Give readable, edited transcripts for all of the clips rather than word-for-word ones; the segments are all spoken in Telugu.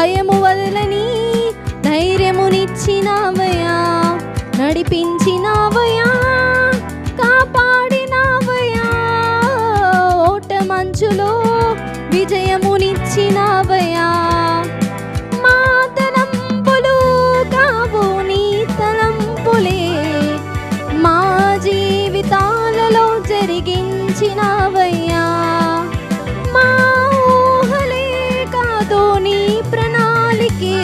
భయము వదలని ధైర్యమునిచ్చినావయ్యా, నడిపించినావయ్యా, కాపాడినావయ్యా, ఓట మంచులో విజయమునిచ్చినావయ్యా. మా తలంపులు కావు నీ తలంపులే, మా జీవితాలలో జరిగించినావయ్యా. మా ఊహలే కాదు నీ ప్రణాళికే,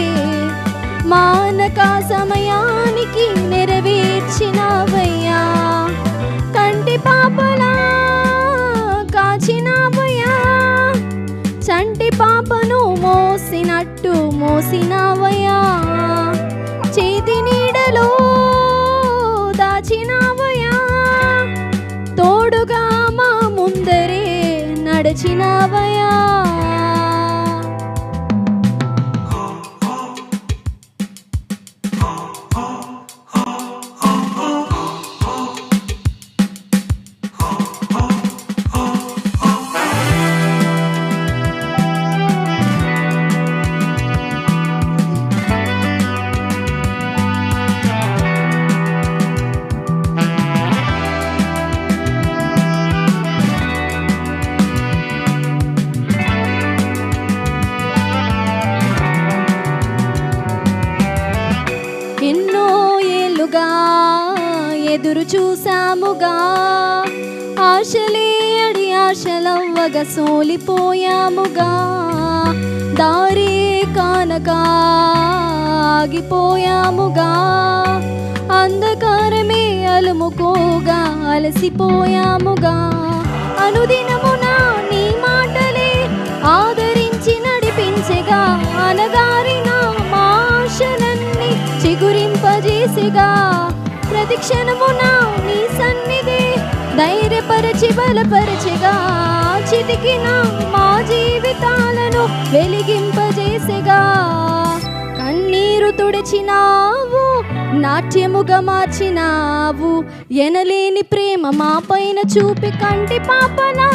మానక సమయానికి నెరవేర్చినావయ్యా. కంటి పాపలా కాచినావయ్యా, చంటి పాపను మోసినట్టు మోసినావయ్యా. చేతి నీడలో దాచినావయ్యా, తోడుగా మా ముందరే నడిచినావయ్యా. ఎన్నో ఏళ్ళుగా ఎదురు చూసాముగా, ఆశలే అడి ఆశలవ్వగా సోలిపోయాముగా. దారే కానక ఆగిపోయాముగా, అంధకారమే అలుముకోగా అలసిపోయాముగా. అనుదినమున నీ మాటలే ఆదరించి నడిపించగా, అనగారిన మా ఆశలన్నీ చిగురింపజేసిగా. ప్రతి క్షణమున నీ సన్నిధి ధైర్యపరచి బలపరచగా, చితికిన మా జీవితాలను వెలిగింపజేసగా. కన్నీరు తుడిచినావు, నాట్యముగా మార్చినావు, ఎనలేని ప్రేమ మా పైన చూపి కంటి పాపలా